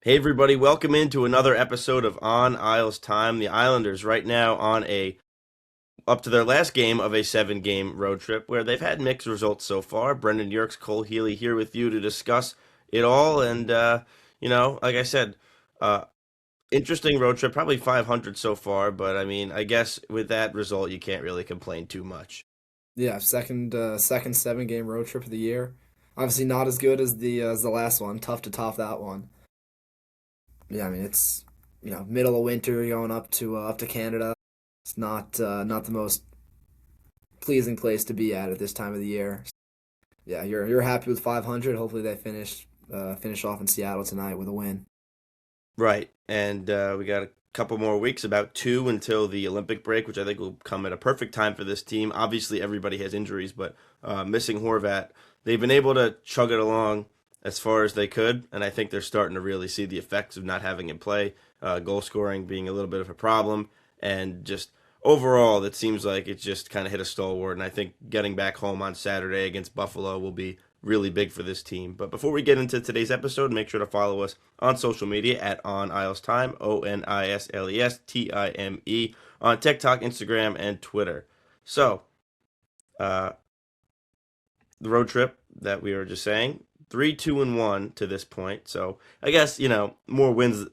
Hey everybody, welcome into another episode of On Isles Time. The Islanders right now on a up to their last game of a 7 game road trip where they've had mixed results so far. Brendan Yerks, Cole Healy here with you to discuss it all. And like I said, uh, interesting road trip, probably 500 so far. But I mean, I guess with that result, you can't really complain too much. Yeah, second 7 game road trip of the year. Obviously not as good as the last one. Tough to top that one. Yeah, I mean it's middle of winter going up to Canada. It's not the most pleasing place to be at this time of the year. Yeah, you're happy with 500. Hopefully they finish off in Seattle tonight with a win. Right. And we got a couple more weeks, about two until the Olympic break, which I think will come at a perfect time for this team. Obviously, everybody has injuries, but missing Horvat, they've been able to chug it along as far as they could. And I think they're starting to really see the effects of not having him play, goal scoring being a little bit of a problem. And just overall, it seems like it's just kind of hit a stalwart. And I think getting back home on Saturday against Buffalo will be really big for this team. But before we get into today's episode, make sure to follow us on social media at On Isles Time, ONISLESTIME, on TikTok, Instagram, and Twitter. So, uh, the road trip that we were just saying, 3-2-1 to this point. So, I guess, more wins.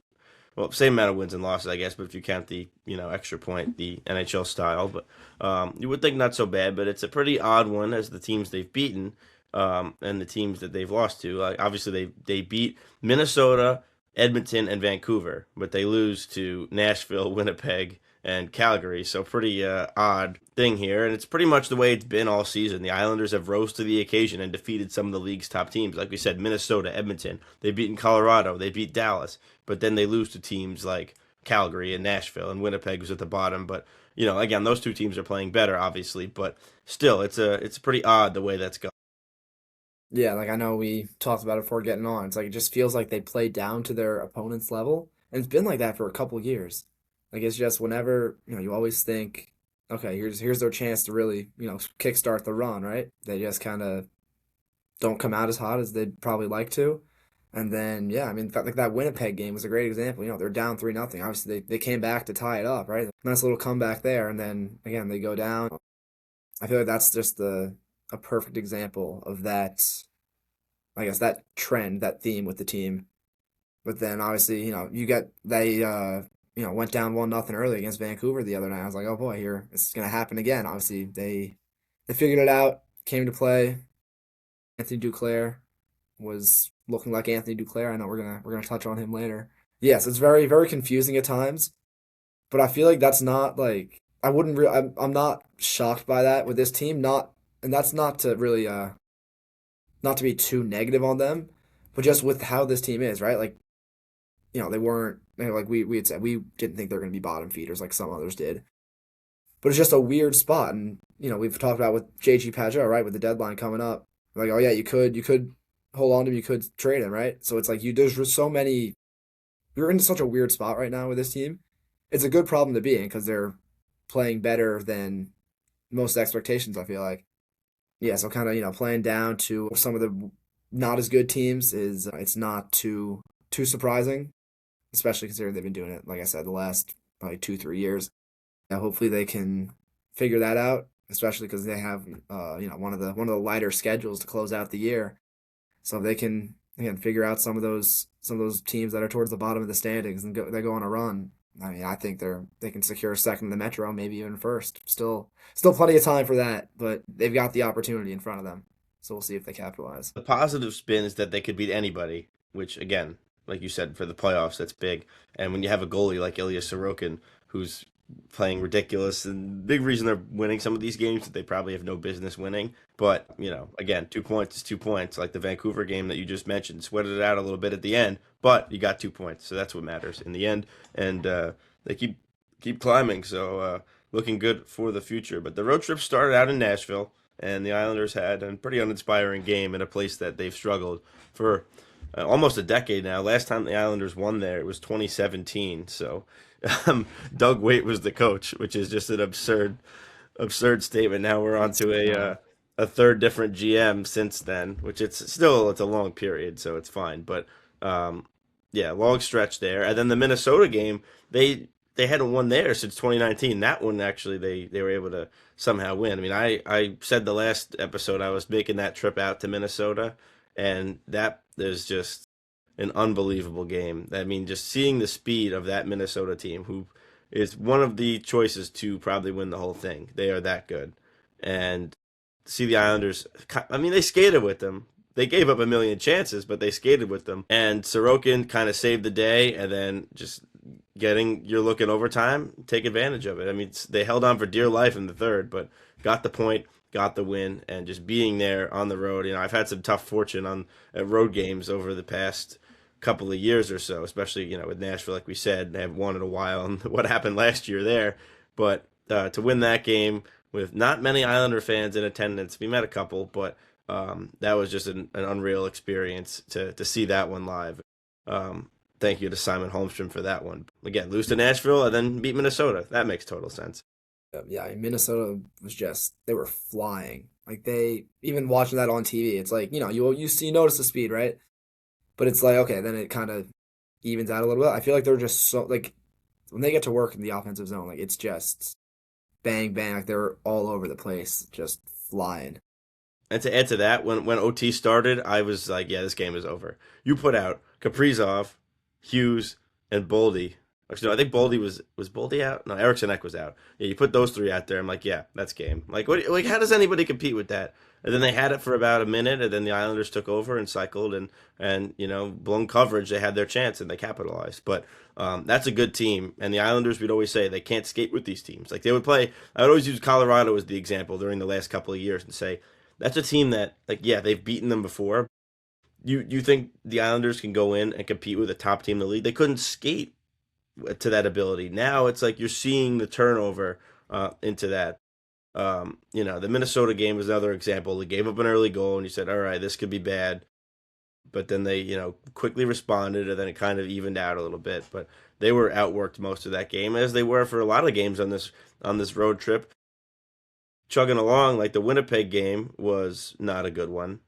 Well, same amount of wins and losses, I guess, but if you count the, extra point, the NHL style, but you would think not so bad, but it's a pretty odd one as the teams they've beaten and the teams that they've lost to. Like obviously, they beat Minnesota, Edmonton, and Vancouver, but they lose to Nashville, Winnipeg, and Calgary. So pretty odd thing here, and it's pretty much the way it's been all season. The Islanders have rose to the occasion and defeated some of the league's top teams. Like we said, Minnesota, Edmonton. They beat in Colorado. They beat Dallas, but then they lose to teams like Calgary and Nashville, and Winnipeg was at the bottom. But again, those two teams are playing better, obviously, but still, it's pretty odd the way that's going. Yeah, like I know we talked about it before getting on. It's like it just feels like they play down to their opponent's level, and it's been like that for a couple years. Like it's just whenever you always think, okay, here's their chance to really kickstart the run, right? They just kind of don't come out as hot as they'd probably like to, and then yeah, I mean, in fact, like that Winnipeg game was a great example. They're down 3-0. Obviously, they came back to tie it up, right? Nice little comeback there, and then again they go down. I feel like that's just a perfect example of that. I guess that trend, that theme with the team. But then obviously, you get they went down 1-0 early against Vancouver the other night. I was like, oh boy, here it's gonna happen again. Obviously, they figured it out, came to play. Anthony Duclair was looking like Anthony Duclair. I know we're gonna touch on him later. Yes, it's very very confusing at times, but I feel like that's not like I'm not shocked by that with this team. Not and that's not to really not to be too negative on them, but just with how this team is, right? Like, they weren't like we had said we didn't think they're going to be bottom feeders like some others did. But it's just a weird spot, and we've talked about with JG Pageau, right? With the deadline coming up, like oh yeah, you could hold on to him, you could trade him, right? So it's like there's just so many. You're in such a weird spot right now with this team. It's a good problem to be in because they're playing better than most expectations. I feel like. Yeah, so kind of playing down to some of the not as good teams is it's not too surprising, especially considering they've been doing it like I said the last probably 2 3 years. Hopefully they can figure that out, especially because they have one of the lighter schedules to close out the year. So if they can again figure out some of those teams that are towards the bottom of the standings and they go on a run. I mean, I think they can secure second in the Metro, maybe even first. Still plenty of time for that, but they've got the opportunity in front of them. So we'll see if they capitalize. The positive spin is that they could beat anybody, which again, like you said, for the playoffs, that's big. And when you have a goalie like Ilya Sorokin, who's playing ridiculous, and big reason they're winning some of these games that they probably have no business winning. But again, 2 points is 2 points. Like the Vancouver game that you just mentioned, sweated it out a little bit at the end, but you got 2 points, so that's what matters in the end. And they keep climbing, so looking good for the future. But the road trip started out in Nashville and the Islanders had a pretty uninspiring game in a place that they've struggled for almost a decade now. Last time the Islanders won there, it was 2017. So Doug Waite was the coach, which is just an absurd statement. Now we're on That's to a third different GM since then, which it's a long period, so it's fine. But Yeah, long stretch there. And then the Minnesota game, they hadn't won there since 2019. That one actually they were able to somehow win. I mean, I said the last episode I was making that trip out to Minnesota, and that is just an unbelievable game. I mean, just seeing the speed of that Minnesota team, who is one of the choices to probably win the whole thing. They are that good. And see the Islanders, I mean, they skated with them. They gave up a million chances, but they skated with them. And Sorokin kind of saved the day, and then just getting your look in overtime, take advantage of it. I mean, they held on for dear life in the third, but got the point, got the win, and just being there on the road. You know, I've had some tough fortune on at road games over the past couple of years or so, especially with Nashville, like we said, they haven't won in a while, and what happened last year there. But to win that game with not many Islander fans in attendance, we met a couple, but that was just an unreal experience to see that one live. Thank you to Simon Holmstrom for that one. Again, lose to Nashville and then beat Minnesota. That makes total sense. Yeah, Minnesota was just they were flying. Like they even watching that on TV, it's like you notice the speed, right? But it's like okay, then it kind of evens out a little bit. I feel like they're just so like when they get to work in the offensive zone, like it's just bang bang, like they're all over the place, just flying. And to add to that, when OT started, I was like, yeah, this game is over. You put out Kaprizov, Hughes, and Boldy. Actually, no, I think Boldy was Boldy out. No, Eriksson Ek was out. Yeah, you put those three out there. I'm like, yeah, that's game. Like, like how does anybody compete with that? And then they had it for about a minute, and then the Islanders took over and cycled, and blown coverage. They had their chance and they capitalized. But that's a good team. And the Islanders, we'd always say they can't skate with these teams. Like they would play. I would always use Colorado as the example during the last couple of years and say that's a team that, like, yeah, they've beaten them before. You think the Islanders can go in and compete with a top team in the league? They couldn't skate to that ability. Now it's like you're seeing the turnover into that. The Minnesota game was another example. They gave up an early goal, and you said, "All right, this could be bad." But then they, quickly responded, and then it kind of evened out a little bit. But they were outworked most of that game, as they were for a lot of games on this road trip. Chugging along, like the Winnipeg game was not a good one.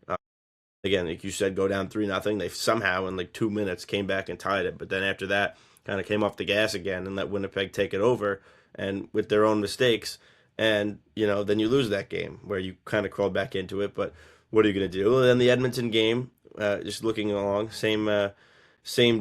Again, like you said, go down 3-0. They somehow in like 2 minutes came back and tied it, but then after that, kind of came off the gas again and let Winnipeg take it over, and with their own mistakes, and then you lose that game where you kind of crawled back into it. But what are you going to do? And then the Edmonton game, just looking along, same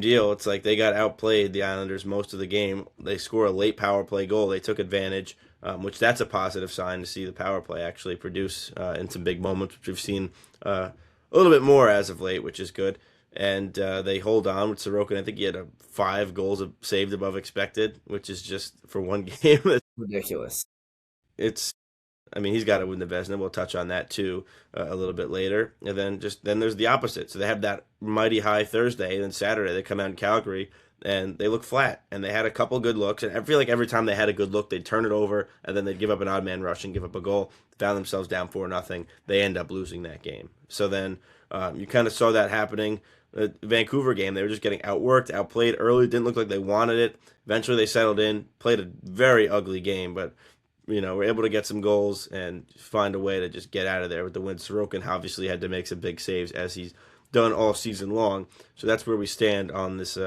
deal. It's like they got outplayed, the Islanders, most of the game. They score a late power play goal. They took advantage, which that's a positive sign to see the power play actually produce in some big moments, which we've seen a little bit more as of late, which is good. And they hold on with Sorokin. I think he had 5 goals saved above expected, which is just for one game. Ridiculous. It's, I mean, he's got to win the Vezina. We'll touch on that too a little bit later. And then there's the opposite. So they have that mighty high Thursday, and then Saturday they come out in Calgary and they look flat. And they had a couple good looks, and I feel like every time they had a good look, they'd turn it over, and then they'd give up an odd man rush and give up a goal. Found themselves down 4-0. They end up losing that game. So then you kind of saw that happening. The Vancouver game, they were just getting outworked, outplayed early. Didn't look like they wanted it. Eventually, they settled in, played a very ugly game, but were able to get some goals and find a way to just get out of there with the win. Sorokin obviously had to make some big saves, as he's done all season long. So that's where we stand on this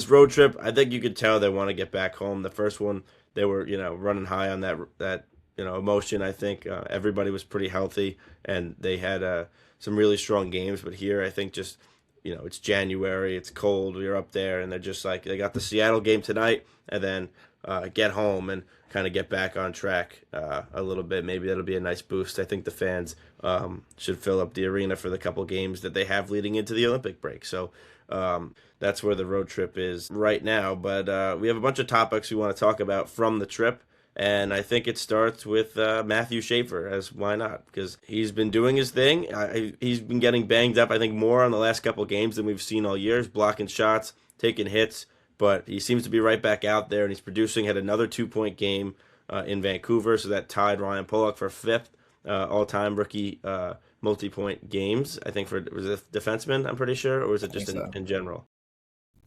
road trip. I think you could tell they want to get back home. The first one, they were running high on that emotion. I think everybody was pretty healthy, and they had some really strong games. But here, I think just it's January, it's cold, we're up there, and they're just like, they got the Seattle game tonight, and then get home and kind of get back on track a little bit. Maybe that'll be a nice boost. I think the fans should fill up the arena for the couple games that they have leading into the Olympic break. So that's where the road trip is right now. But we have a bunch of topics we want to talk about from the trip. And I think it starts with Matthew Schaefer, as why not? Because he's been doing his thing. He's been getting banged up, I think, more on the last couple games than we've seen all year. He's blocking shots, taking hits, but he seems to be right back out there, and he's producing. Had another 2-point game in Vancouver, so that tied Ryan Pulock for 5th all-time rookie multi-point games. I think was it defenseman, I'm pretty sure, or was it just in general?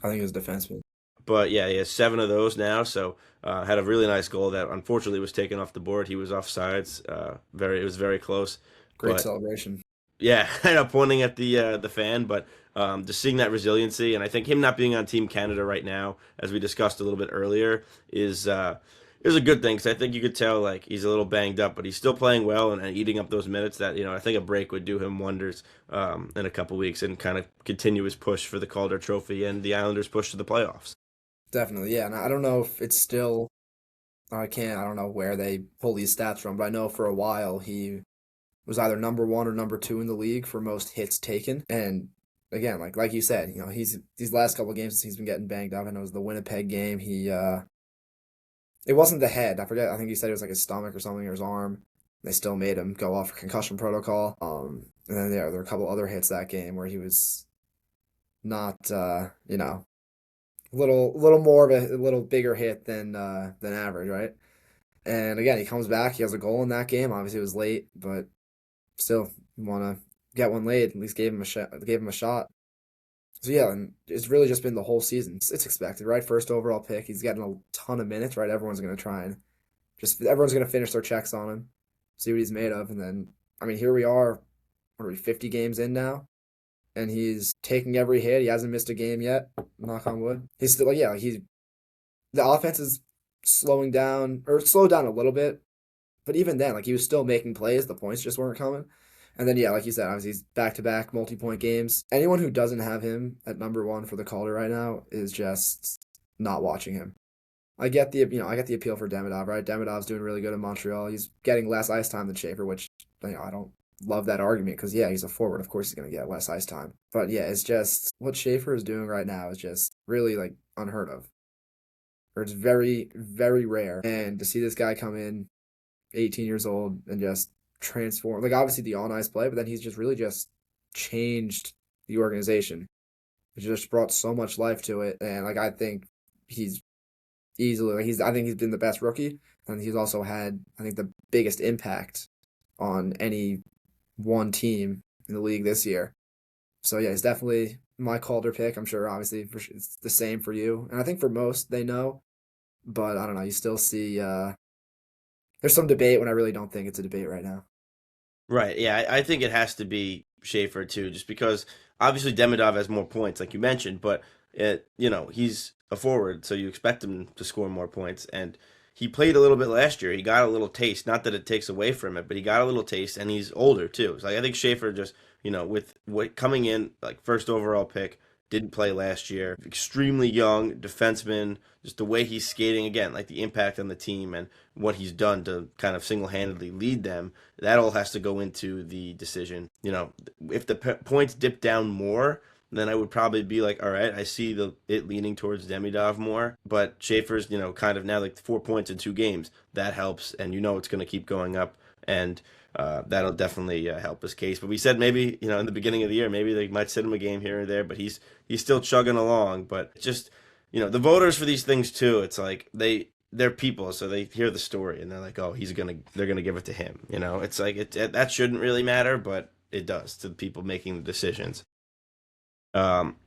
I think it was defenseman. But yeah, he has 7 of those now. So had a really nice goal that unfortunately was taken off the board. He was offsides. It was very close. Great celebration. Yeah, I know, pointing at the fan, but Just seeing that resiliency, and I think him not being on Team Canada right now, as we discussed a little bit earlier, is a good thing because I think you could tell like he's a little banged up, but he's still playing well and eating up those minutes. That I think a break would do him wonders in a couple weeks and kind of continue his push for the Calder Trophy and the Islanders' push to the playoffs. Definitely, yeah. And I don't know if it's still, I don't know where they pull these stats from, but I know for a while he was either number one or number two in the league for most hits taken. And again, like you said, he's these last couple of games he's been getting banged up. I know it was the Winnipeg game. It wasn't the head. I forget. I think he said it was like his stomach or something or his arm. They still made him go off for concussion protocol. And then there were a couple other hits that game where he was not, a little more of a little bigger hit than average, right? And again, he comes back. He has a goal in that game. Obviously, it was late, but still, you want to get one late. At least gave him a shot. Gave him a shot. So yeah, and it's really just been the whole season. It's expected, right? First overall pick. He's getting a ton of minutes, right? Everyone's gonna finish their checks on him, see what he's made of, and then I mean, here we are. What are we, 50 games in now? And he's taking every hit. He hasn't missed a game yet. Knock on wood. He's still the offense is slowing down or slowed down a little bit, but even then, like he was still making plays. The points just weren't coming. And then yeah, like you said, obviously he's back-to-back multi-point games. Anyone who doesn't have him at number one for the Calder right now is just not watching him. I get the appeal for Demidov, right? Demidov's doing really good in Montreal. He's getting less ice time than Schaefer, which I don't love that argument because yeah, he's a forward. Of course, he's gonna get less ice time. But yeah, it's just what Schaefer is doing right now is just really like unheard of, or it's very, very rare. And to see this guy come in, 18 years old, and just transform, like obviously the on ice play, but then he's just really just changed the organization. It just brought so much life to it, and like I think he's easily I think he's been the best rookie, and he's also had I think the biggest impact on any one team in the league this year. So yeah, he's definitely my Calder pick. I'm sure obviously it's the same for you, and I think for most they know, but I don't know. You still see there's some debate when I really don't think it's a debate right now. Right. Yeah, I think it has to be Schaefer too, just because obviously Demidov has more points, like you mentioned, but he's a forward, so you expect him to score more points. And he played a little bit last year. He got a little taste. Not that it takes away from it, but he got a little taste, and he's older too. So I think Schaefer just, with what coming in like first overall pick, didn't play last year. Extremely young defenseman. Just the way he's skating again, like the impact on the team and what he's done to kind of single-handedly lead them. That all has to go into the decision. If the points dip down more, then I would probably be like, all right, I see it leaning towards Demidov more. But Schaefer's, kind of now like 4 points in 2 games. That helps, and it's going to keep going up, and that'll definitely help his case. But we said maybe, in the beginning of the year, maybe they might sit him a game here or there, but he's still chugging along. But just, the voters for these things too, it's like they're people, so they hear the story and they're like, oh, they're gonna give it to him. It's like that shouldn't really matter, but it does to the people making the decisions. Um,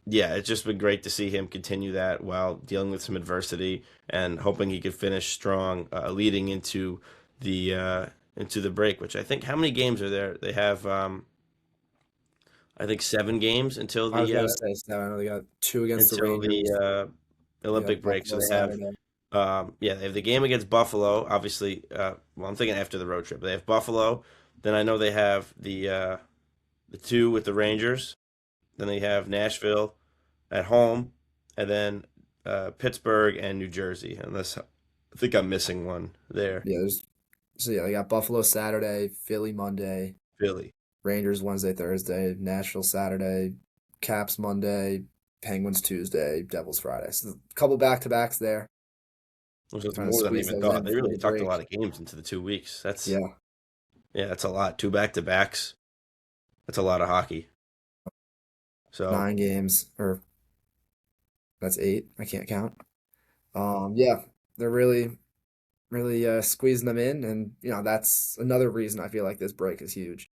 yeah, it's just been great to see him continue that while dealing with some adversity and hoping he could finish strong, leading into the break. Which I think how many games are there? They have I think 7 games until I was the gonna say so. I know they got two against the until Rangers. They Olympic got break. So Buffalo they have Saturday. they have the game against Buffalo. Obviously, well, I'm thinking after the road trip they have Buffalo. Then I know they have the 2 with the Rangers. Then they have Nashville at home, and then Pittsburgh and New Jersey. Unless I think I'm missing one there. Yeah, they got Buffalo Saturday, Philly Monday, Philly. Rangers Wednesday, Thursday, Nashville Saturday, Caps Monday, Penguins Tuesday, Devils Friday. So a couple back-to-backs there. Which is Trying to more than I squeeze even those thought. in They before really the tucked a lot break. of games into the 2 weeks. Yeah, That's a lot. 2 back-to-backs. That's a lot of hockey. So 9 games, or that's 8. I can't count. Yeah, they're really, really squeezing them in, and that's another reason I feel like this break is huge.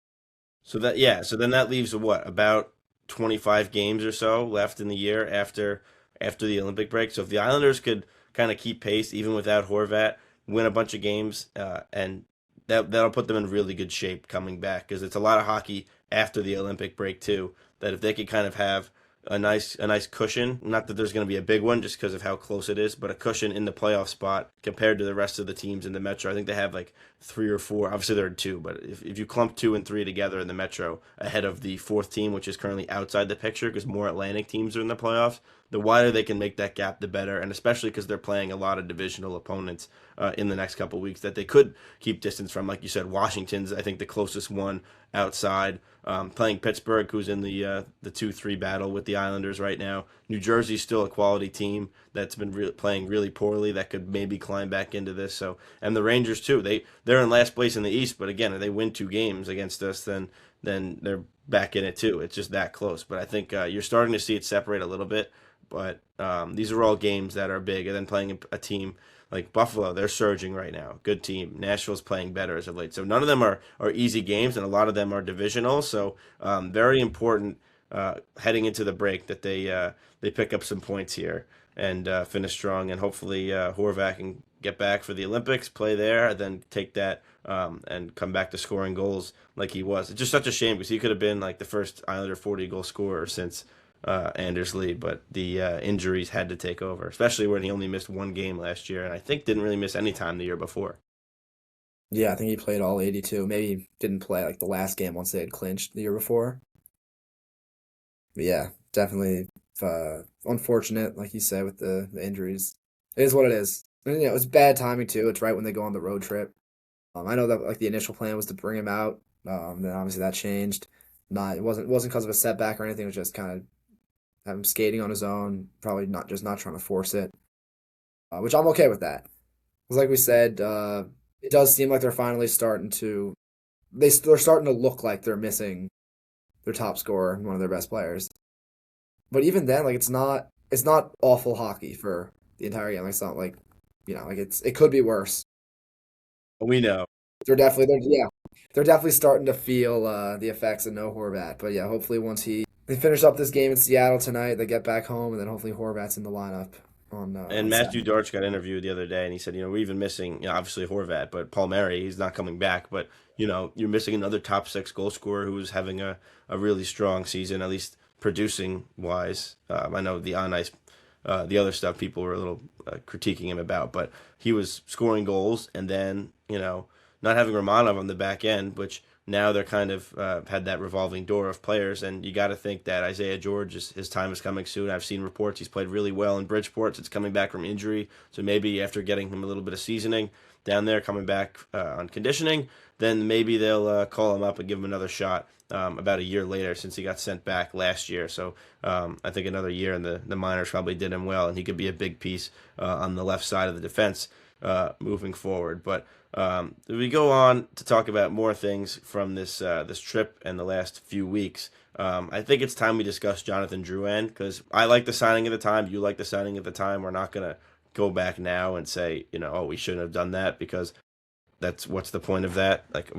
so then that leaves what about 25 games or so left in the year after the Olympic break. So if the Islanders could kind of keep pace even without Horvat, win a bunch of games, and that'll put them in really good shape coming back because it's a lot of hockey after the Olympic break too. That if they could kind of have a nice cushion, not that there's going to be a big one just because of how close it is, but a cushion in the playoff spot compared to the rest of the teams in the Metro. I think they have like three or four. Obviously, they're in two, but if you clump two and three together in the Metro ahead of the fourth team, which is currently outside the picture because more Atlantic teams are in the playoffs, the wider they can make that gap, the better. And especially because they're playing a lot of divisional opponents in the next couple of weeks that they could keep distance from. Like you said, Washington's I think the closest one outside. Playing Pittsburgh, who's in the 2-3 battle with the Islanders right now. New Jersey's still a quality team that's been playing really poorly that could maybe climb back into this. So and the Rangers too. They're in last place in the East, but again, if they win two games against us, then they're back in it too. It's just that close. But I think you're starting to see it separate a little bit. But these are all games that are big, and then playing a team like Buffalo, they're surging right now. Good team. Nashville's playing better as of late. So none of them are easy games, and a lot of them are divisional. So very important heading into the break that they pick up some points here and finish strong, and hopefully Horvat can get back for the Olympics, play there, then take that and come back to scoring goals like he was. It's just such a shame because he could have been like the first Islander 40 goal scorer since Anders Lee, but the injuries had to take over, especially when he only missed one game last year, and I think didn't really miss any time the year before. Yeah, I think he played all 82. Maybe he didn't play like the last game once they had clinched the year before. But yeah, definitely unfortunate, like you said, with the injuries. It is what it is. And, it's bad timing too. It's right when they go on the road trip. I know that like the initial plan was to bring him out. Then obviously that changed. Not it wasn't because of a setback or anything. It was just kind of have him skating on his own. Probably not trying to force it, which I'm okay with that. Because like we said, it does seem like they're finally starting to they're starting to look like they're missing their top scorer and one of their best players. But even then, like it's not awful hockey for the entire game. Like, it's not like like it could be worse. We know. They're definitely starting to feel the effects of no Horvat. But yeah, hopefully once they finish up this game in Seattle tonight, they get back home, and then hopefully Horvat's in the lineup And on Matthew Saturday. Dortch got interviewed the other day, and he said, we're even missing, obviously Horvat, but Paul Mary, he's not coming back. But you're missing another top six goal scorer who's having a really strong season, at least producing wise. I know the on ice, the other stuff people were a little critiquing him about, but he was scoring goals, and then not having Romanov on the back end, which now they're kind of had that revolving door of players, and you got to think that Isaiah George his time is coming soon. I've seen reports he's played really well in Bridgeport since coming back from injury, so maybe after getting him a little bit of seasoning down there, coming back on conditioning, then maybe they'll call him up and give him another shot. About a year later, since he got sent back last year, so I think another year in the minors probably did him well, and he could be a big piece on the left side of the defense moving forward. But we go on to talk about more things from this trip and the last few weeks. I think it's time we discuss Jonathan Drouin because I like the signing at the time. You like the signing at the time. We're not gonna go back now and say oh we shouldn't have done that because what's the point of that? Like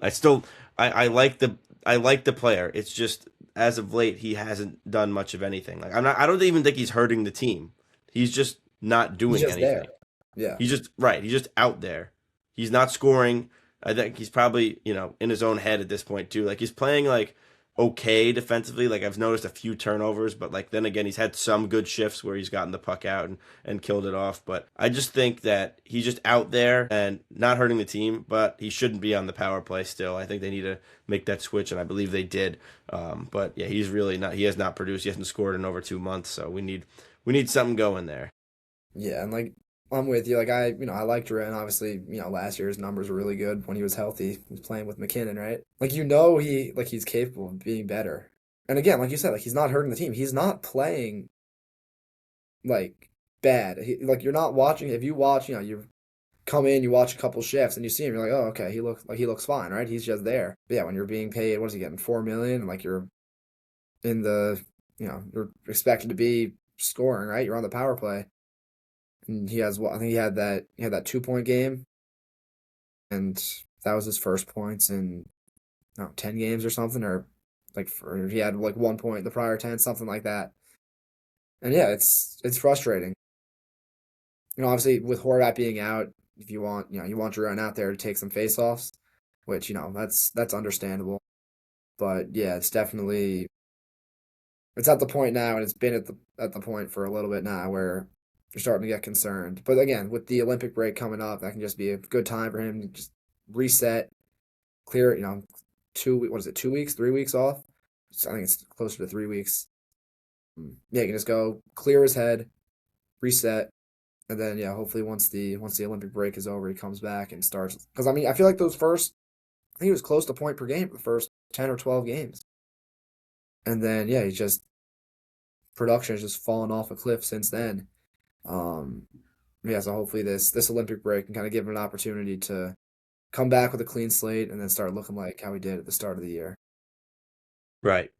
I still I like the player. It's just as of late he hasn't done much of anything. Like I don't even think he's hurting the team. He's just not He's doing just anything. there. Yeah. He's just right. He's just out there. He's not scoring. I think he's probably in his own head at this point too. Like he's playing like okay defensively. Like I've noticed a few turnovers, but like then again he's had some good shifts where he's gotten the puck out and killed it off. But I just think that he's just out there and not hurting the team. But he shouldn't be on the power play still. I think they need to make that switch, and I believe they did. But yeah, he's really not. He has not produced. He hasn't scored in over 2 months. So we need something going there. Yeah, and like I'm with you. Like I like Duran. Obviously, last year's numbers were really good when he was healthy. He was playing with McKinnon, right? Like he's capable of being better. And again, like you said, like he's not hurting the team. He's not playing like bad. Like you're not watching. If you watch, you come in, you watch a couple shifts, and you see him, you're like, oh, okay, he looks fine, right? He's just there. But yeah, when you're being paid, what is he getting, 4 million? And like you're in you're expected to be scoring, right? You're on the power play. And he has what I think he had that 2 point game, and that was his first points in 10 games or something, or he had like 1 point the prior 10, something like that. And yeah, it's frustrating. Obviously with Horvat being out, if you want Giroud out there to take some face-offs, which, that's understandable. But yeah, it's at the point now, and it's been at the point for a little bit now where you're starting to get concerned. But again, with the Olympic break coming up, that can just be a good time for him to just reset, clear, 2 weeks, 3 weeks off. I think it's closer to 3 weeks. Yeah, he can just go clear his head, reset, and then yeah, hopefully once the Olympic break is over, he comes back and starts. Because I mean, I feel like I think he was close to point per game for the first 10 or 12 games, and then yeah, he's just production has just fallen off a cliff since then. Um, yeah, so hopefully this Olympic break can kind of give him an opportunity to come back with a clean slate and then start looking like how he did at the start of the year. Right.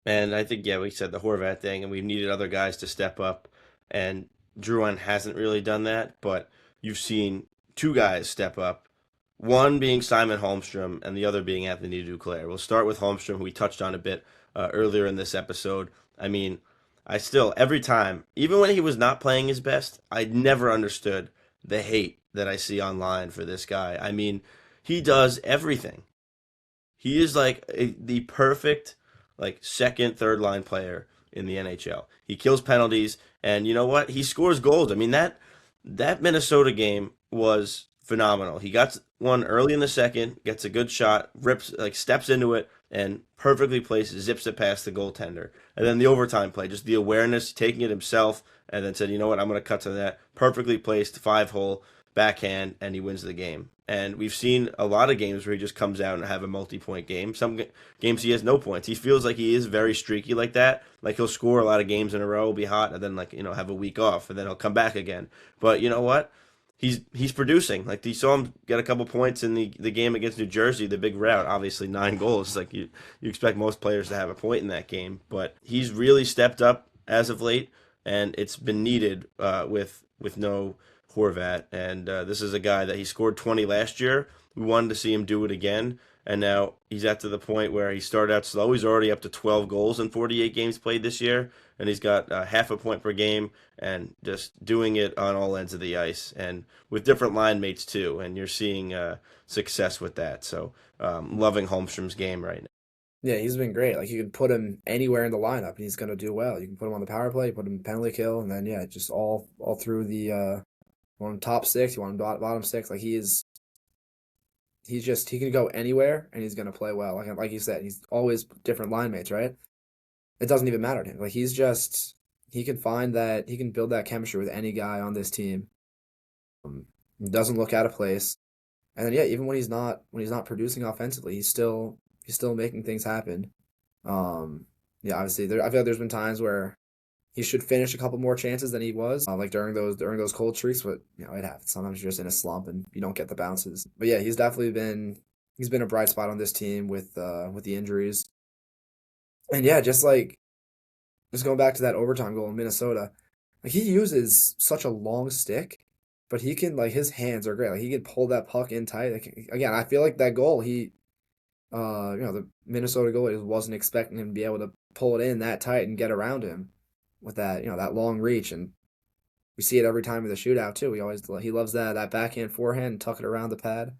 And I think, yeah, we said the Horvat thing, and we've needed other guys to step up. And Drouin hasn't really done that, but you've seen two guys step up. One being Simon Holmstrom, and the other being Anthony Duclair. We'll start with Holmstrom, who we touched on a bit earlier in this episode. I mean, I still, every time, even when he was not playing his best, I never understood the hate that I see online for this guy. I mean, he does everything. He is like the perfect like second, third line player in the NHL. He kills penalties, and you know what? He scores goals. I mean that Minnesota game was phenomenal. He got one early in the second, gets a good shot, rips like steps into it, and perfectly places, zips it past the goaltender. And then the overtime play, just the awareness, taking it himself, and then said, you know what? I'm going to cut to that perfectly placed 5-hole backhand, and he wins the game. And we've seen a lot of games where he just comes out and have a multi-point game. Some games he has no points. He feels like he is very streaky like that. Like he'll score a lot of games in a row, be hot, and then have a week off, and then he'll come back again. But you know what? He's producing. Like you saw him get a couple points in the game against New Jersey, the big rout. Obviously 9 goals. Like you expect most players to have a point in that game, but he's really stepped up as of late, and it's been needed with no Horvat, and this is a guy that he scored 20 last year. We wanted to see him do it again, and now he's at to the point where he started out slow. He's already up to 12 goals in 48 games played this year, and he's got half a point per game, and just doing it on all ends of the ice, and with different line mates too. And you're seeing success with that. So loving Holmstrom's game right now. Yeah, he's been great. Like you can put him anywhere in the lineup and he's gonna do well. You can put him on the power play, put him in penalty kill, and then yeah, just all through the you want him top six, you want him bottom six. Like he can go anywhere and he's gonna play well. Like you said, he's always different line mates, right? It doesn't even matter to him. Like he can find that he can build that chemistry with any guy on this team. Um, he doesn't look out of place. And then yeah, even when he's not producing offensively, he's still making things happen. Um, yeah, obviously I feel like there's been times where he should finish a couple more chances than he was, like during those cold streaks. But it happens. Sometimes you're just in a slump and you don't get the bounces. But yeah, he's been a bright spot on this team with the injuries. And yeah, just going back to that overtime goal in Minnesota, like he uses such a long stick, but he can like his hands are great. Like he can pull that puck in tight. Like, again, I feel like that goal the Minnesota goalie just wasn't expecting him to be able to pull it in that tight and get around him with that long reach. And we see it every time in the shootout too. He loves that backhand forehand, tuck it around the pad.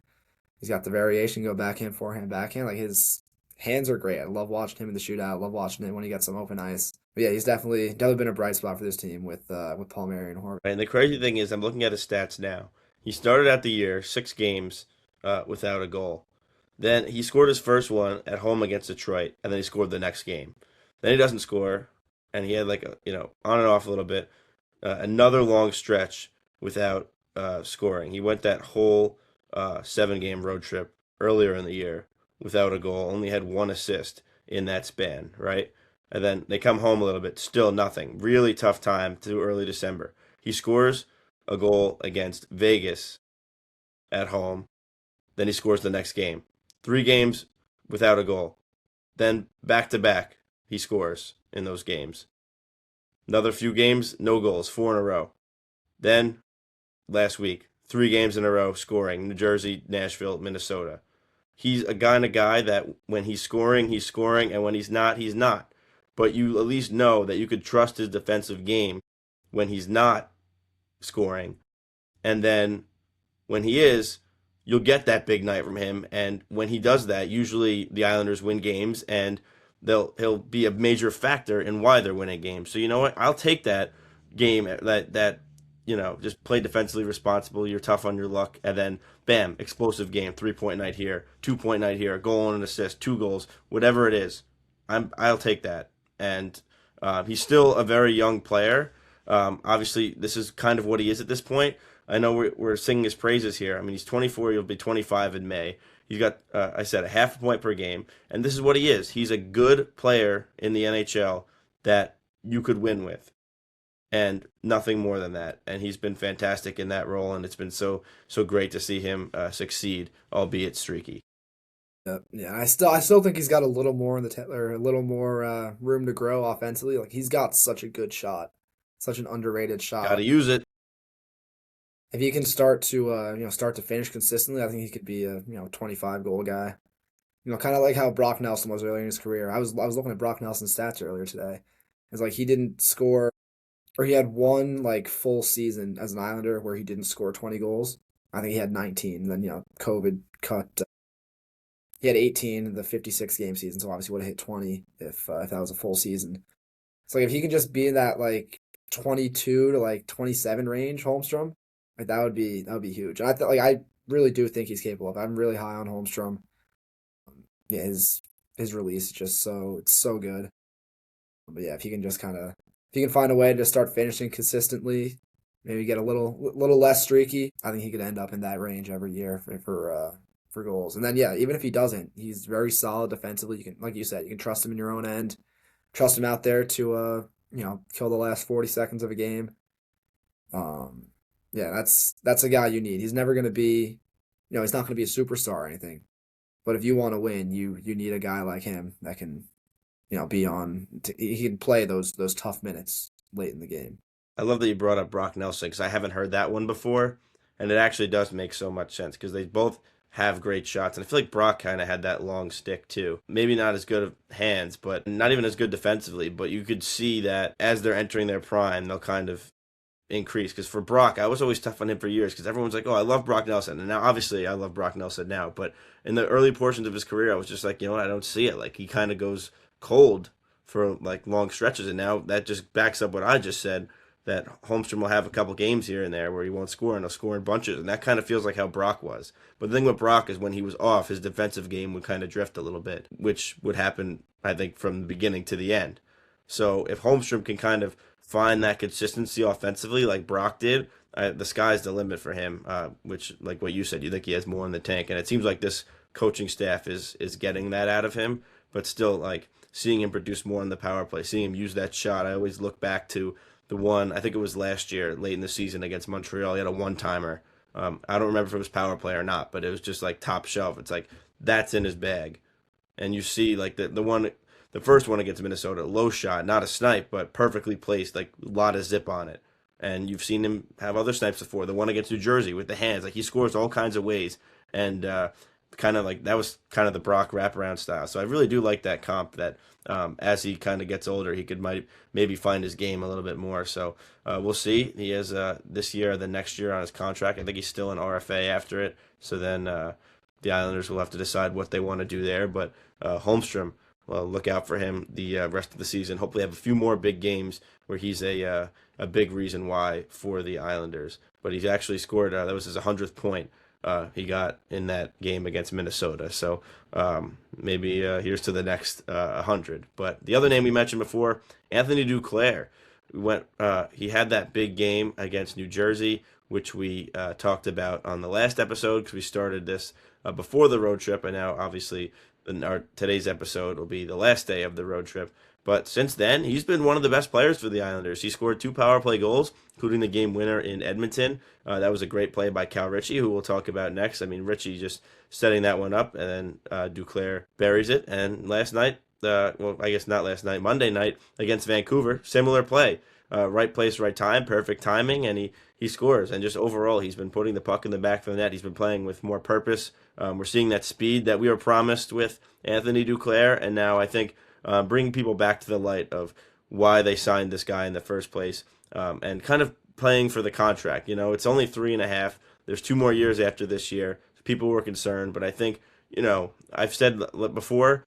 He's got the variation, go backhand forehand backhand. Like his hands are great. I love watching him in the shootout. I love watching him when he gets some open ice. But yeah, he's definitely been a bright spot for this team with Palmieri and Horvat. Right, and the crazy thing is, I'm looking at his stats now. He started out the year 6 games without a goal. Then he scored his first one at home against Detroit, and then he scored the next game. Then he doesn't score, and he had on and off a little bit. Another long stretch without scoring. He went that whole 7 game road trip earlier in the year without a goal. Only had one assist in that span, right? And then they come home a little bit, still nothing. Really tough time through early December. He scores a goal against Vegas at home. Then he scores the next game. 3 games without a goal. Then back to back, he scores in those games. Another few games, no goals, 4 in a row. Then last week, 3 games in a row scoring. New Jersey, Nashville, Minnesota. He's a kind of guy that when he's scoring, and when he's not, he's not. But you at least know that you could trust his defensive game when he's not scoring. And then when he is, you'll get that big night from him. And when he does that, usually the Islanders win games, and he'll be a major factor in why they're winning games. So you know what? I'll take that game that just play defensively responsible. You're tough on your luck, and then bam, explosive game, 3 point night here, 2 point night here, goal and an assist, 2 goals, whatever it is. I'll take that. And he's still a very young player. Obviously, this is kind of what he is at this point. I know we're singing his praises here. I mean, he's 24. He'll be 25 in May. He's got, I said, a half a point per game, and this is what he is. He's a good player in the NHL that you could win with, and nothing more than that. And he's been fantastic in that role, and it's been so great to see him succeed, albeit streaky. Yeah, I still think he's got a little more in or a little more room to grow offensively. Like he's got such a good shot, such an underrated Got to shot. use it. If he can start to finish consistently, I think he could be a 25 goal guy. Kind of like how Brock Nelson was earlier in his career. I was looking at Brock Nelson's stats earlier today. It's like he didn't score, or he had one like full season as an Islander where he didn't score 20 goals. I think he had 19. And then COVID cut. He had 18 in the 56 game season, so obviously would have hit 20 if that was a full season. It's like if he can just be in that like 22 to like 27 range, Holmstrom, like that would be huge. And I really do think he's capable of it. I'm really high on Holmstrom. Yeah, his release is just it's so good. But yeah, if he can find a way to start finishing consistently, maybe get a little less streaky, I think he could end up in that range every year for goals. And then yeah, even if he doesn't, he's very solid defensively. You can, like you said, you can trust him in your own end, trust him out there to kill the last 40 seconds of a game. Yeah, that's a guy you need. He's never going to be, he's not going to be a superstar or anything. But if you want to win, you need a guy like him that can, be he can play those tough minutes late in the game. I love that you brought up Brock Nelson because I haven't heard that one before, and it actually does make so much sense because they both have great shots, and I feel like Brock kind of had that long stick too. Maybe not as good of hands, but not even as good defensively. But you could see that as they're entering their prime, they'll kind of increase. Because for Brock, I was always tough on him for years because everyone's like, "Oh, I love Brock Nelson," and now obviously I love Brock Nelson now. But in the early portions of his career, I was just like, I don't see it. Like he kind of goes cold for like long stretches, and now that just backs up what I just said. That Holmstrom will have a couple games here and there where he won't score and he'll score in bunches, and that kind of feels like how Brock was. But the thing with Brock is when he was off, his defensive game would kind of drift a little bit, which would happen, I think, from the beginning to the end. So if Holmstrom can kind of find that consistency offensively like Brock did, the sky's the limit for him. Which, like what you said, you think he has more in the tank, and it seems like this coaching staff is getting that out of him. But still, like seeing him produce more on the power play, seeing him use that shot, I always look back to the one, I think it was last year, late in the season against Montreal. He had a one-timer. I don't remember if it was power play or not, but it was just like top shelf. It's like that's in his bag, and you see like the first one against Minnesota, low shot, not a snipe, but perfectly placed, like a lot of zip on it. And you've seen him have other snipes before. The one against New Jersey with the hands, like he scores all kinds of ways, and kind of like that was kind of the Brock wraparound style. So I really do like that comp that as he kind of gets older, he could maybe find his game a little bit more. So we'll see. He has this year or the next year on his contract. I think he's still an RFA after it. So then the Islanders will have to decide what they want to do there. But Holmstrom, well, look out for him the rest of the season. Hopefully have a few more big games where he's a big reason why for the Islanders. But he's actually scored, that was his 100th point he got in that game against Minnesota. So maybe here's to the next 100. But the other name we mentioned before, Anthony Duclair. He had that big game against New Jersey, which we talked about on the last episode because we started this before the road trip, and now obviously today's episode will be the last day of the road trip. But since then, he's been one of the best players for the Islanders. He scored 2 power play goals, including the game winner in Edmonton. That was a great play by Cal Ritchie, who we'll talk about next. I mean, Ritchie just setting that one up, and then Duclair buries it. And last night, well, I guess not last night, Monday night against Vancouver, similar play. Right place, right time, perfect timing, and he scores. And just overall, he's been putting the puck in the back of the net. He's been playing with more purpose. We're seeing that speed that we were promised with Anthony Duclair, and now I think bringing people back to the light of why they signed this guy in the first place, and kind of playing for the contract. It's only 3.5 There's 2 more years after this year. People were concerned, but I think, I've said before,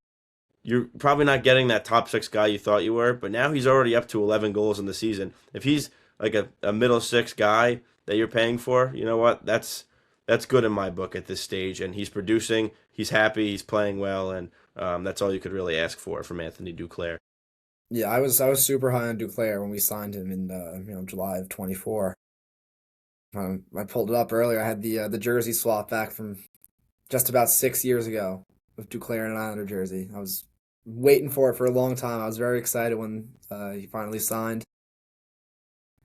you're probably not getting that top six guy you thought you were, but now he's already up to 11 goals in the season. If he's like a middle six guy that you're paying for, you know what? That's good in my book at this stage, and he's producing. He's happy. He's playing well, and that's all you could really ask for from Anthony Duclair. Yeah, I was super high on Duclair when we signed him in July of 24. I pulled it up earlier. I had the jersey swap back from just about 6 years ago with Duclair in an Islander jersey. I was waiting for it for a long time. I was very excited when he finally signed.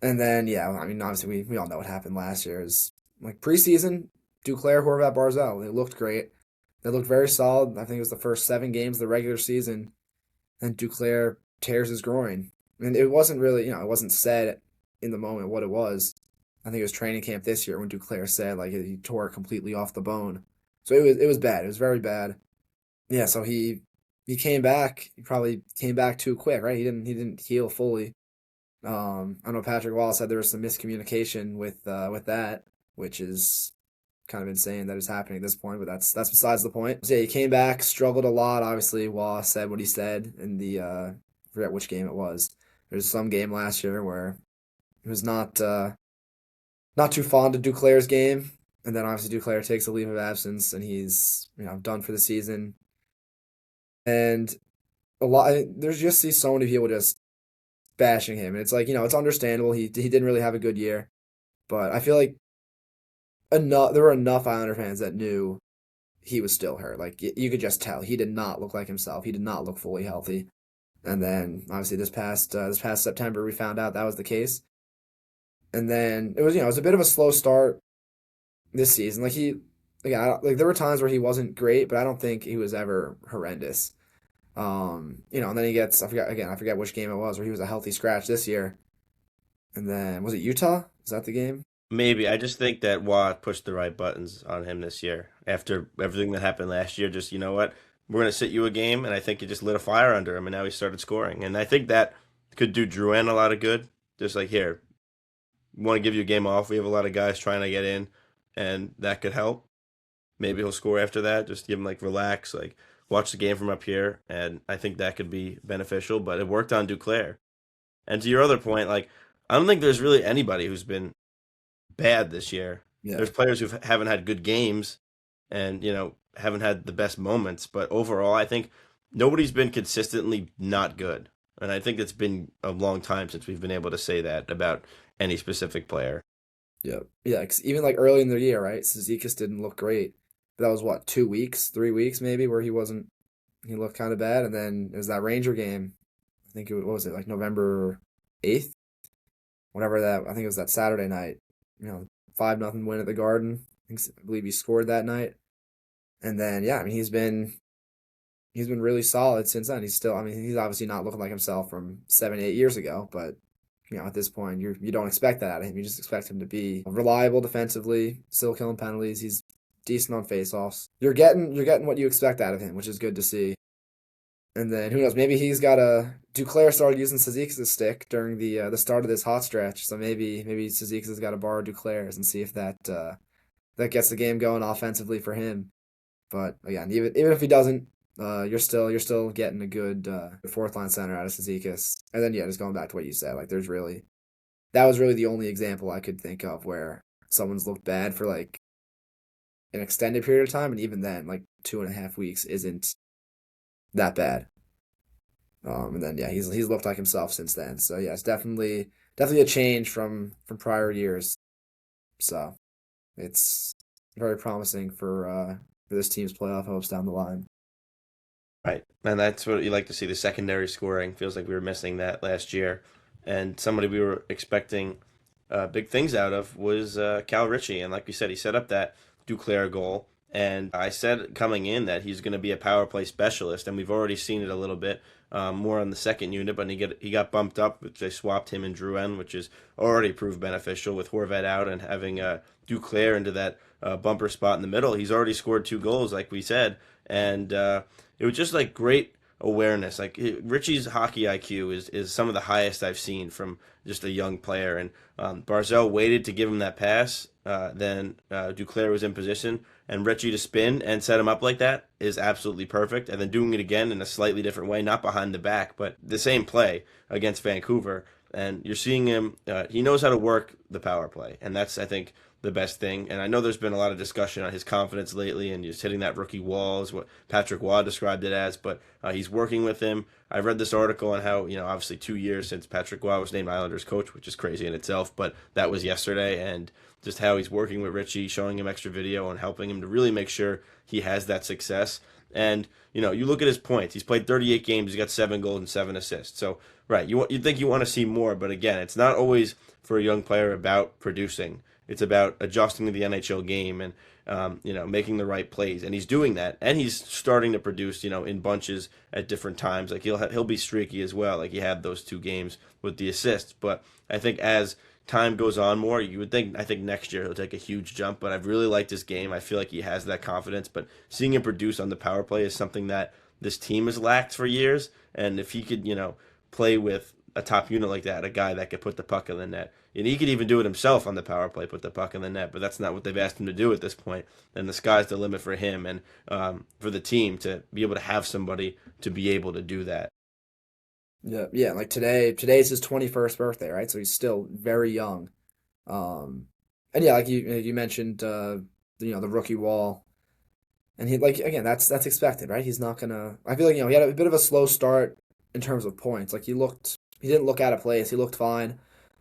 And then, yeah, I mean, obviously, we all know what happened last year. Is like preseason, Duclair, Horvat, Barzal. They looked great. They looked very solid. I think it was the first 7 games of the regular season, and Duclair tears his groin. And it wasn't really, it wasn't said in the moment what it was. I think it was training camp this year when Duclair said like he tore it completely off the bone. So it was bad. It was very bad. Yeah, so he came back. He probably came back too quick, right? He didn't heal fully. I know Patrick Wallace said there was some miscommunication with that, which is kind of insane that it's happening at this point, but that's besides the point. So yeah, he came back, struggled a lot. Obviously, Wallace said what he said in the I forget which game it was. There's some game last year where he was not too fond of Duclair's game, and then obviously Duclair takes a leave of absence, and he's done for the season. And there's just see so many people just bashing him, and it's like it's understandable. He didn't really have a good year, but I feel like there were enough Islander fans that knew he was still hurt. Like you could just tell he did not look like himself. He did not look fully healthy. And then obviously this past September we found out that was the case. And then it was a bit of a slow start this season. There were times where he wasn't great, but I don't think he was ever horrendous. And then he gets I forget which game it was where he was a healthy scratch this year. And then was it Utah? Is that the game? Maybe. I just think that Watt pushed the right buttons on him this year. After everything that happened last year, just, you know what? We're going to sit you a game, and I think it just lit a fire under him, and now he started scoring. And I think that could do Drouin a lot of good. Just like, here, we want to give you a game off. We have a lot of guys trying to get in, and that could help. Maybe he'll score after that. Just give him, relax, watch the game from up here, and I think that could be beneficial. But it worked on Duclair. And to your other point, I don't think there's really anybody who's been bad this year. Yeah. There's players who haven't had good games and, haven't had the best moments. But overall, I think nobody's been consistently not good. And I think it's been a long time since we've been able to say that about any specific player. Yeah. Yeah. 'Cause even early in the year, right? Cizikas didn't look great. But that was what, 2 weeks, 3 weeks maybe, where he looked kind of bad. And then it was that Ranger game. I think what was it, November 8th? Whatever that, I think it was that Saturday night. 5-0 win at the Garden. I believe he scored that night. And then, yeah, I mean, he's been really solid since then. He's obviously not looking like himself from 7, 8 years ago, but at this point, you don't expect that out of him. You just expect him to be reliable defensively, still killing penalties. He's decent on faceoffs. You're getting what you expect out of him, which is good to see. And then who knows? Maybe he's got Duclair started using Cizikas' stick during the start of this hot stretch, so maybe Cizikas has got to borrow Duclair's and see if that gets the game going offensively for him. But again, even if he doesn't, you're still getting a good fourth line center out of Cizikas. And then just going back to what you said, that was really the only example I could think of where someone's looked bad for an extended period of time, and even then, 2.5 weeks isn't that bad. And then he's looked like himself since then. So yeah, it's definitely a change from prior years. So it's very promising for this team's playoff hopes down the line. Right. And that's what you like to see, the secondary scoring. Feels like we were missing that last year. And somebody we were expecting big things out of was Cal Ritchie. And like we said, he set up that Duclair goal. And I said coming in that he's going to be a power play specialist, and we've already seen it a little bit more on the second unit. But he got bumped up, which they swapped him and Drouin, which is already proved beneficial with Horvat out and having Duclair into that bumper spot in the middle. He's already scored 2 goals, like we said, and it was just great awareness. Like Richie's hockey IQ is some of the highest I've seen from just a young player. And Barzell waited to give him that pass. Then Duclair was in position, and Richie to spin and set him up like that is absolutely perfect. And then doing it again in a slightly different way, not behind the back, but the same play against Vancouver. And you're seeing him. He knows how to work the power play, and that's, I think, the best thing. And I know there's been a lot of discussion on his confidence lately, and just hitting that rookie wall is what Patrick Waugh described it as. But he's working with him. I read this article on how, obviously 2 years since Patrick Waugh was named Islanders coach, which is crazy in itself, but that was yesterday. And just how he's working with Richie, showing him extra video and helping him to really make sure he has that success. And you look at his points. He's played 38 games. He's got 7 goals and 7 assists. So right, you think you want to see more, but again, it's not always for a young player about producing. It's about adjusting to the NHL game and making the right plays, and he's doing that, and he's starting to produce in bunches at different times. Like he'll be streaky as well. Like he had those 2 games with the assists, but I think as time goes on more, you would think, I think next year he'll take a huge jump. But I've really liked his game. I feel like he has that confidence. But seeing him produce on the power play is something that this team has lacked for years. And if he could, play with a top unit like that, a guy that could put the puck in the net, and he could even do it himself on the power play, put the puck in the net. But that's not what they've asked him to do at this point. And the sky's the limit for him and for the team to be able to have somebody to be able to do that. Yeah, yeah. Like today's his 21st birthday, right? So he's still very young. And yeah, like you mentioned, the rookie wall, and he like again, that's expected, right? He's not gonna. I feel like he had a bit of a slow start in terms of points. Like he didn't look out of place. He looked fine.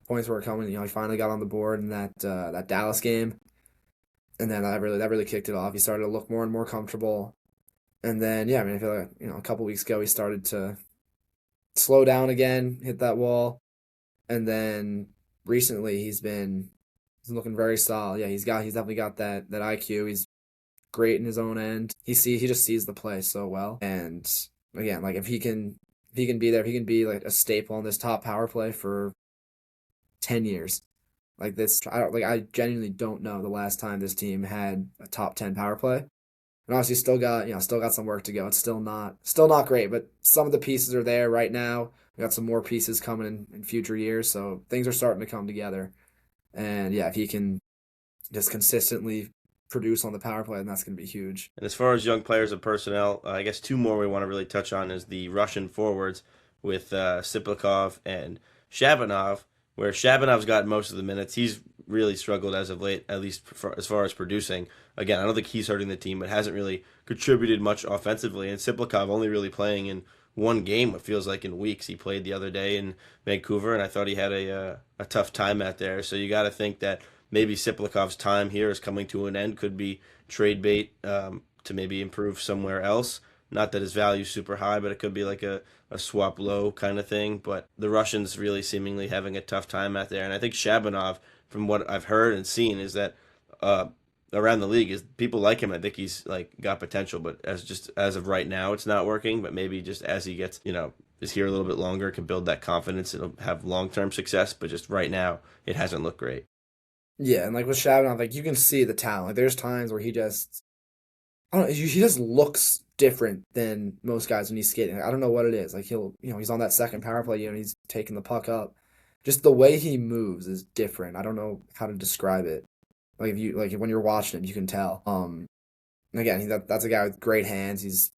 Points were coming. He finally got on the board in that Dallas game, and then that really kicked it off. He started to look more and more comfortable, and then yeah, I mean, I feel like a couple weeks ago he started to slow down again, hit that wall, and then recently he's looking very solid. Yeah, he's definitely got that IQ. He's great in his own end. He just sees the play so well. And again, like if he can be there, if he can be like a staple on this top power play for 10 years. Like this I genuinely don't know the last time this team had a top 10 power play. And obviously still got some work to go. It's still not great, but some of the pieces are there right now. We got some more pieces coming in future years, so things are starting to come together. And yeah, if he can just consistently produce on the power play, then that's going to be huge. And as far as young players and personnel, I guess 2 more we want to really touch on is the Russian forwards with Siplikov and Shabanov, where Shabanov's got most of the minutes. He's really struggled as of late, at least as far as producing. Again, I don't think he's hurting the team, but hasn't really contributed much offensively. And Siplikov only really playing in 1 game, it feels like in weeks. He played the other day in Vancouver, and I thought he had a tough time out there. So you got to think that maybe Siplikov's time here is coming to an end. Could be trade bait to maybe improve somewhere else. Not that his value's super high, but it could be like a swap low kind of thing. But the Russians really seemingly having a tough time out there. And I think Shabanov, from what I've heard and seen, is that around the league is people like him. I think he's like got potential, but as of right now, it's not working. But maybe just as he gets, is here a little bit longer, can build that confidence, it'll have long-term success. But just right now, it hasn't looked great. Yeah, and like with Shabanov, like you can see the talent. Like there's times where I don't know, he just looks different than most guys when he's skating. Like, I don't know what it is. Like he's on that second power play, he's taking the puck up. Just the way he moves is different. I don't know how to describe it. Like if you like when you're watching him, you can tell. And again, that's a guy with great hands. He's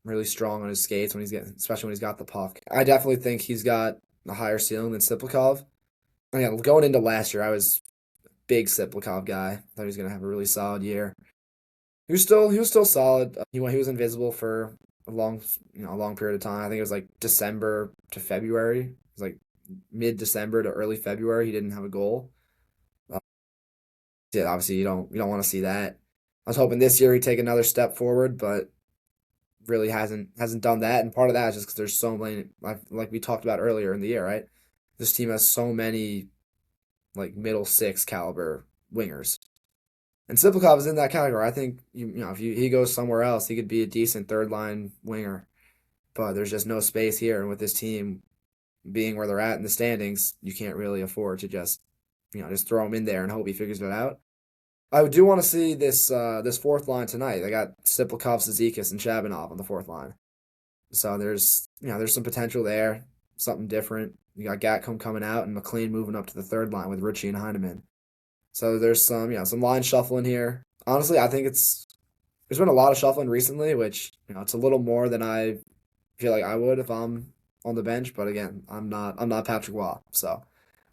really strong on his skates especially when he's got the puck. I definitely think he's got a higher ceiling than Siplikov. Again, going into last year, I was a big Siplikov guy. Thought he was gonna have a really solid year. He was still solid. He was invisible for a long period of time. I think it was like December to February. It was like mid-December to early February. He didn't have a goal. Uh, yeah, obviously you don't want to see that. I was hoping this year he'd take another step forward, but really hasn't done that. And part of that is just because there's so many, like we talked about earlier in the year, right? This team has so many like middle six caliber wingers. And Siplikov is in that category. I think if he goes somewhere else, he could be a decent third line winger. But there's just no space here, and with this team being where they're at in the standings, you can't really afford to just throw him in there and hope he figures it out. I do want to see this fourth line tonight. They got Siplikov, Zizekas, and Shabanov on the fourth line. So there's some potential there, something different. You got Gatcombe coming out and McLean moving up to the third line with Ritchie and Heineman. So there's some line shuffling here. Honestly, I think there's been a lot of shuffling recently, which it's a little more than I feel like I would if I'm on the bench. But again, I'm not Patrick Waugh, so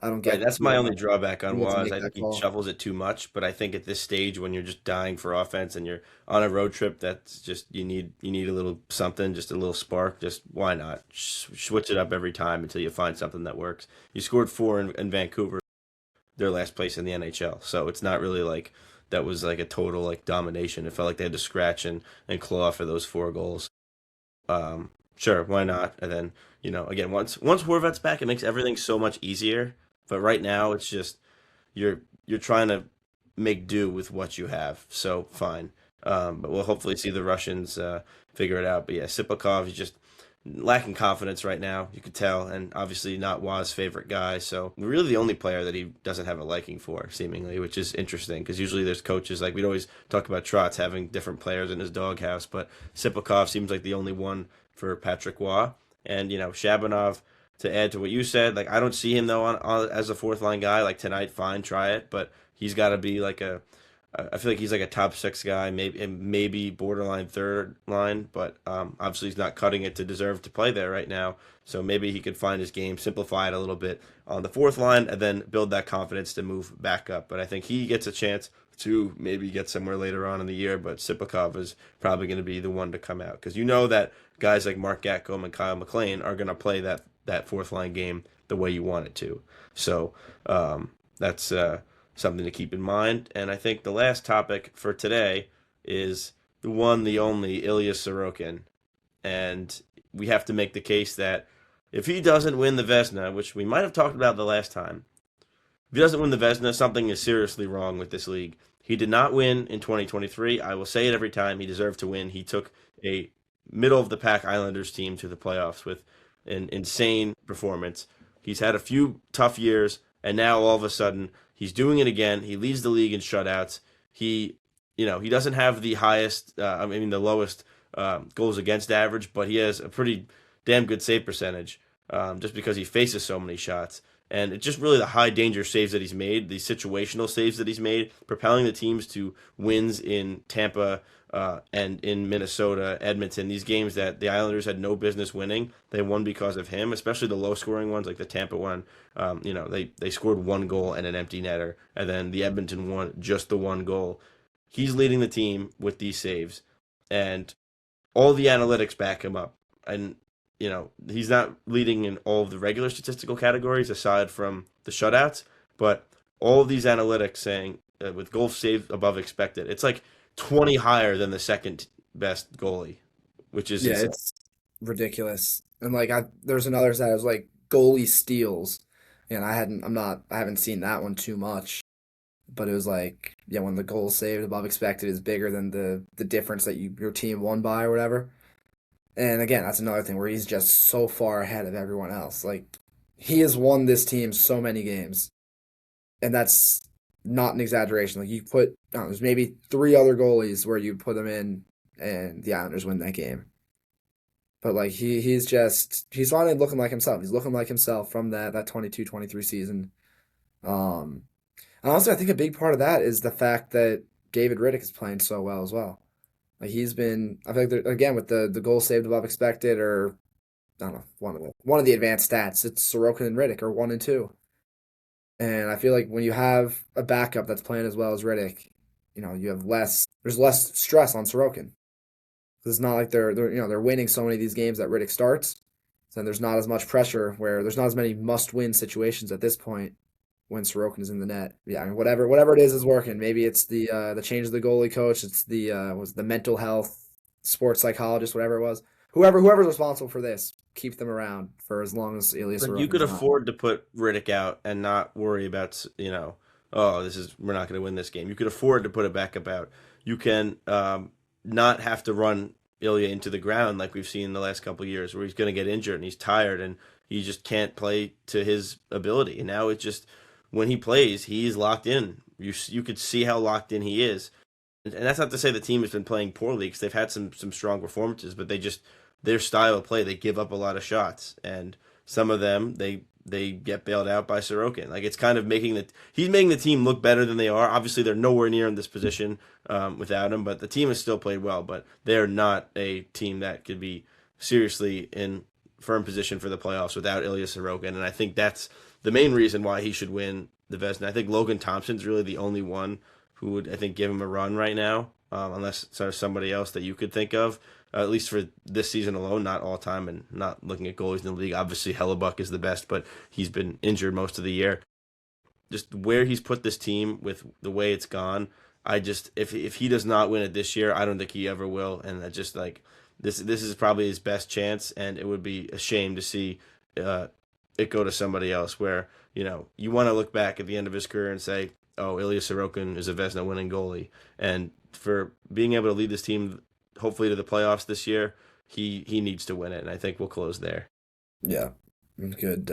I don't Right, get that's my to only drawback on get to Waz. make I that think he call. shuffles it too much, but I think at this stage when you're just dying for offense and you're on a road trip, that's just you need a little something, just a little spark. Just why not switch it up every time until you find something that works. You scored four in Vancouver, their last place in the NHL, so it's not really like that was like a total like domination. It felt like they had to scratch and claw for those four goals. Sure, why not? And then, again, once Horvat's back, it makes everything so much easier. But right now, it's just you're trying to make do with what you have. So fine. But we'll hopefully see the Russians figure it out. But yeah, Sipakov is just lacking confidence right now. You could tell, and obviously not Waz's favorite guy. So really the only player that he doesn't have a liking for, seemingly, which is interesting because usually there's coaches like we'd always talk about Trotz having different players in his doghouse, but Sipakov seems like the only one for Patrick Waugh. And Shabanov. To add to what you said, like I don't see him though as a fourth line guy. Like tonight, fine, try it, but he's got to be like I feel like he's like a top six guy, maybe borderline third line, but obviously he's not cutting it to deserve to play there right now. So maybe he could find his game, simplify it a little bit on the fourth line, and then build that confidence to move back up. But I think he gets a chance to maybe get somewhere later on in the year. But Sipakov is probably going to be the one to come out because that guys like Mark Gatcombe and Kyle McLean are going to play that fourth line game the way you want it to. So that's something to keep in mind. And I think the last topic for today is the one, the only Ilya Sorokin. And we have to make the case that if he doesn't win the Vesna, which we might have talked about the last time, if he doesn't win the Vesna, something is seriously wrong with this league. He did not win in 2023. I will say it every time. He deserved to win. He took a middle of the pack Islanders team to the playoffs with an insane performance. He's had a few tough years, and now all of a sudden he's doing it again. He leads the league in shutouts. He doesn't have the highest, the lowest goals against average, but he has a pretty damn good save percentage just because he faces so many shots. And it's just really the high danger saves that he's made, the situational saves that he's made, propelling the teams to wins in Tampa and in Minnesota, Edmonton, these games that the Islanders had no business winning. They won because of him, especially the low scoring ones like the Tampa one. They scored one goal and an empty netter, and then the Edmonton one, just the one goal. He's leading the team with these saves, and all the analytics back him up. And he's not leading in all of the regular statistical categories aside from the shutouts, but all of these analytics saying with goals saved above expected, it's like 20 higher than the second best goalie, which is Yeah, insane. it's ridiculous. And like there's another side was like goalie steals, and I haven't seen that one too much. But it was like, yeah, when the goal saved above expected is bigger than the difference that your team won by or whatever. And again, that's another thing where he's just so far ahead of everyone else. Like he has won this team so many games, and that's not an exaggeration. Like you put, I don't know, there's maybe three other goalies where you put them in, and the Islanders win that game. But like he's finally looking like himself. He's looking like himself from that 22-23 season. Um, and honestly, I think a big part of that is the fact that David Riddick is playing so well as well. Like I feel like again with the goal saved above expected, or I don't know, one of the advanced stats, it's Sorokin and Riddick are 1 and 2. And I feel like when you have a backup that's playing as well as Riddick, there's less stress on Sorokin. It's not like they're winning so many of these games that Riddick starts. So there's not as much pressure where there's not as many must-win situations at this point when Sorokin is in the net. Yeah, I mean whatever it is working. Maybe it's the change of the goalie coach. It's was the mental health, sports psychologist, whatever it was. Whoever's responsible for this, keep them around for as long as Ilya Like you could Sorokin's not. afford to put Riddick out and not worry about, oh, we're not going to win this game. You could afford to put a backup out. You can not have to run Ilya into the ground like we've seen in the last couple of years, where he's going to get injured and he's tired and he just can't play to his ability. And now it's just when he plays, he's locked in. You could see how locked in he is. And that's not to say the team has been playing poorly because they've had some strong performances, but their style of play. They give up a lot of shots, and some of them they get bailed out by Sorokin. Like it's kind of he's making the team look better than they are. Obviously, they're nowhere near in this position without him, but the team has still played well. But they're not a team that could be seriously in firm position for the playoffs without Ilya Sorokin, and I think that's the main reason why he should win the Vezina. I think Logan Thompson's really the only one who would, I think, give him a run right now, unless there's somebody else that you could think of, at least for this season alone, not all time, and not looking at goalies in the league. Obviously, Hellebuck is the best, but he's been injured most of the year. Just where he's put this team with the way it's gone, if he does not win it this year, I don't think he ever will, and I just like this is probably his best chance, and it would be a shame to see it go to somebody else. Where you want to look back at the end of his career and say, "Oh, Ilya Sorokin is a Vezina winning goalie," and for being able to lead this team, hopefully to the playoffs this year, he needs to win it, and I think we'll close there. Yeah, good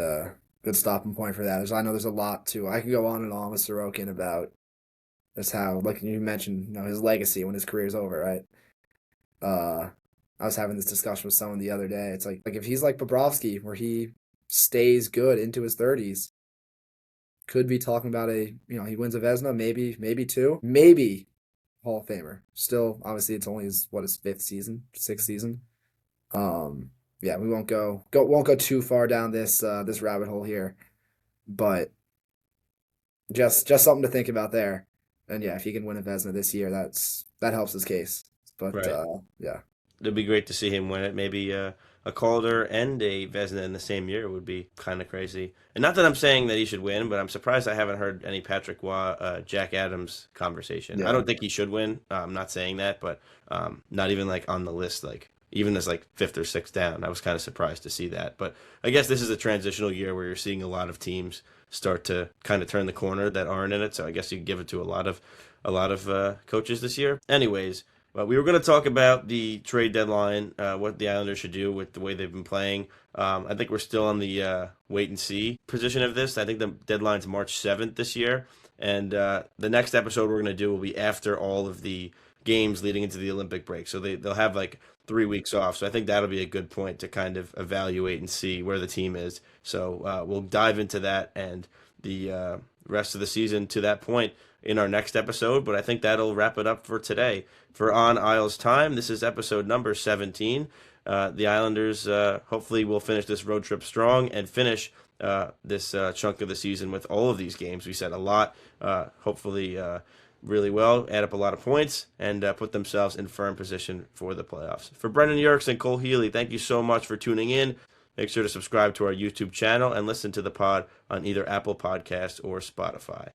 good stopping point for that. I know there's a lot too. I could go on and on with Sorokin about just how, like you mentioned, his legacy when his career's over, right? I was having this discussion with someone the other day. It's like if he's like Bobrovsky, where he stays good into his 30s, could be talking about he wins a Vezina, maybe two, maybe Hall of Famer. Still, obviously, it's only his sixth season. Yeah, we won't go too far down this rabbit hole here, but just something to think about there. And yeah, if he can win a Vezina this year, that helps his case. But Right. yeah. It'd be great to see him win it. Maybe a Calder and a Vezina in the same year would be kind of crazy. And not that I'm saying that he should win, but I'm surprised I haven't heard any Patrick Waugh, Jack Adams conversation. I Yeah. don't think he should win. I'm not saying that, but not even like on the list, like even as like fifth or sixth down. I was kind of surprised to see that. But I guess this is a transitional year where you're seeing a lot of teams start to kind of turn the corner that aren't in it. So I guess you can give it to a lot of coaches this year. Anyways. Well, we were going to talk about the trade deadline, what the Islanders should do with the way they've been playing. I think we're still on the wait and see position of this. I think the deadline's March 7th this year. And the next episode we're going to do will be after all of the games leading into the Olympic break. So they'll have like 3 weeks off. So I think that'll be a good point to kind of evaluate and see where the team is. So we'll dive into that and the rest of the season to that point in our next episode, but I think that'll wrap it up for today. For On Isles Time, this is episode number 17. The Islanders hopefully will finish this road trip strong and finish this chunk of the season with all of these games. We said a lot, hopefully really well, add up a lot of points, and put themselves in firm position for the playoffs. For Brendan Yerkes and Cole Healy, thank you so much for tuning in. Make sure to subscribe to our YouTube channel and listen to the pod on either Apple Podcasts or Spotify.